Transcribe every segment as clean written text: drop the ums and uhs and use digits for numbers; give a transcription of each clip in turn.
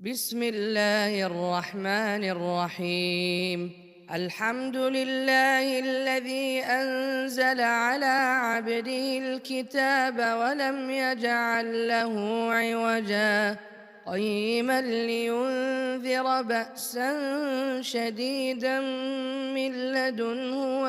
بسم الله الرحمن الرحيم. الحمد لله الذي أنزل على عبده الكتاب ولم يجعل له عوجا قيما لينذر بأسا شديدا من لدنه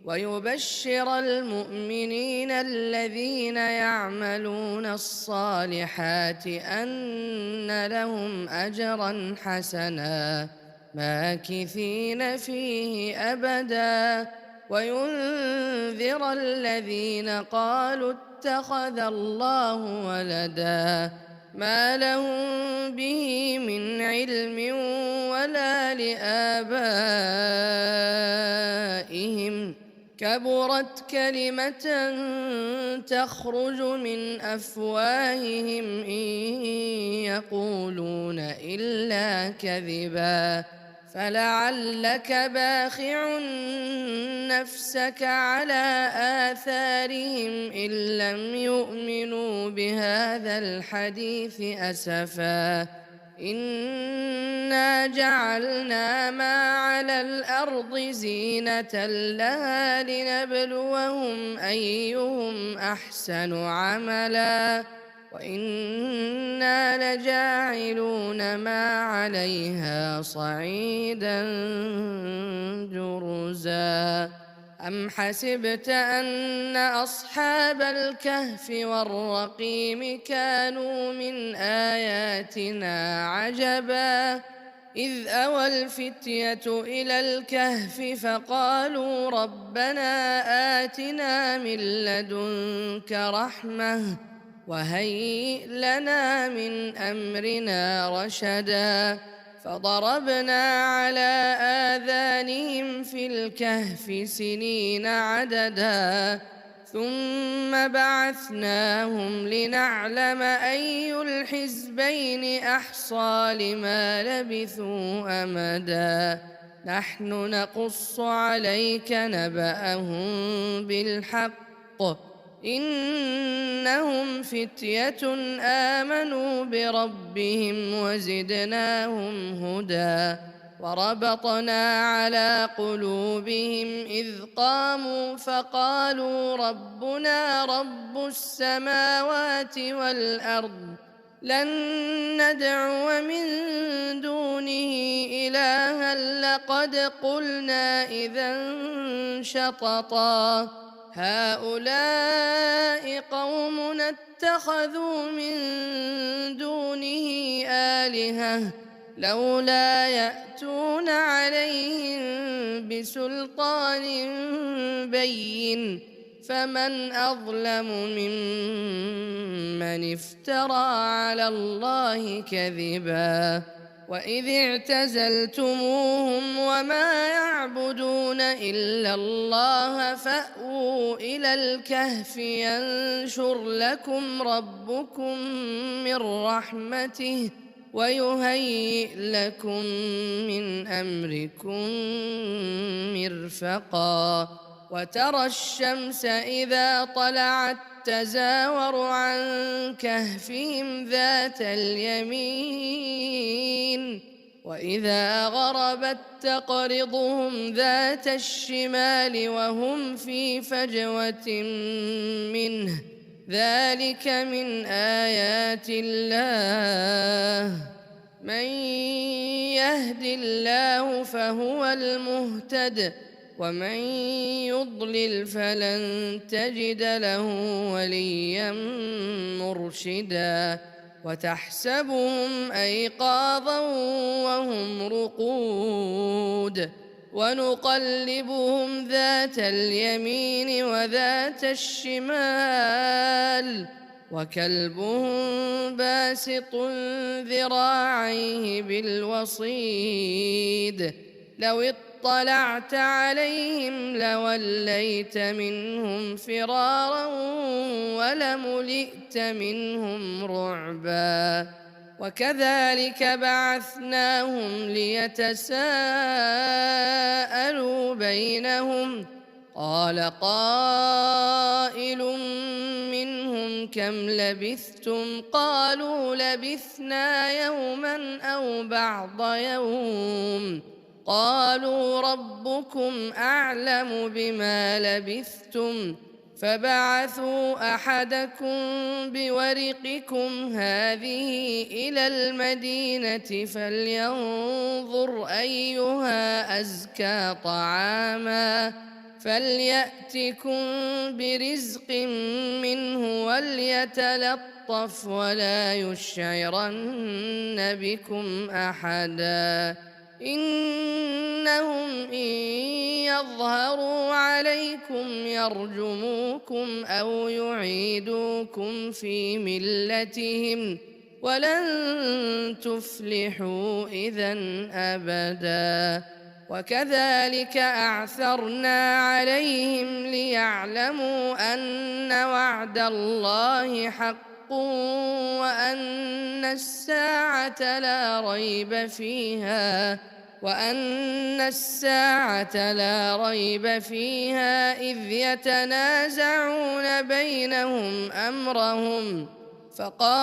ويبشر المؤمنين الذين يعملون الصالحات أن لهم أجرا حسنا ماكثين فيه أبدا وينذر الذين قالوا اتخذ الله ولدا ما لهم به من علم ولا لآبائهم كبرت كلمة تخرج من أفواههم إن يقولون إلا كذبا فلعلك باخع نفسك على آثارهم إن لم يؤمنوا بهذا الحديث أسفا إنا جعلنا ما على الأرض زينة لها لنبلوهم أيهم أحسن عملا وإنا لجاعلون ما عليها صعيدا جرزا أم حسبت أن أصحاب الكهف والرقيم كانوا من آياتنا عجبا إذ أوى الفتية إلى الكهف فقالوا ربنا آتنا من لدنك رحمة وهيئ لنا من أمرنا رشدا فضربنا على آذانهم في الكهف سنين عددا ثم بعثناهم لنعلم أي الحزبين أحصى لما لبثوا أمدا نحن نقص عليك نبأهم بالحق إنهم فتية آمنوا بربهم وزدناهم هدى وربطنا على قلوبهم إذ قاموا فقالوا ربنا رب السماوات والأرض لن ندعو من دونه إلها لقد قلنا إذا شططا هؤلاء قومنا اتخذوا من دونه آلهة لولا يأتون عليهم بسلطان بين فمن أظلم ممن افترى على الله كذبا وإذ اعتزلتموهم وما يعبدون إلا الله فأووا إلى الكهف ينشر لكم ربكم من رحمته ويهيئ لكم من أمركم مرفقا وترى الشمس إذا طلعت تزاور عن كهفهم ذات اليمين وإذا غربت تقرضهم ذات الشمال وهم في فجوة منه ذلك من آيات الله من يهد الله فهو المهتد ومن يضلل فلن تجد له وليا مرشدا وتحسبهم أيقاظا وهم رقود ونقلبهم ذات اليمين وذات الشمال وكلبهم باسط ذراعيه بالوصيد لو اطلعت عليهم لوليت منهم فرارا ولملئت منهم رعبا وكذلك بعثناهم ليتساءلوا بينهم قال قائل منهم كم لبثتم قالوا لبثنا يوما أو بعض يوم قالوا ربكم أعلم بما لبثتم فبعثوا أحدكم بورقكم هذه إلى المدينة فلينظر أيها أزكى طعاما فليأتكم برزق منه وليتلطف ولا يشعرن بكم أحدا إنهم إن يظهروا عليكم يرجموكم أو يعيدوكم في ملتهم ولن تفلحوا إذا أبدا وكذلك أعثرنا عليهم ليعلموا أن وعد الله حق وأن الساعة لا ريب فيها إذ يتنازعون بينهم أمرهم فقال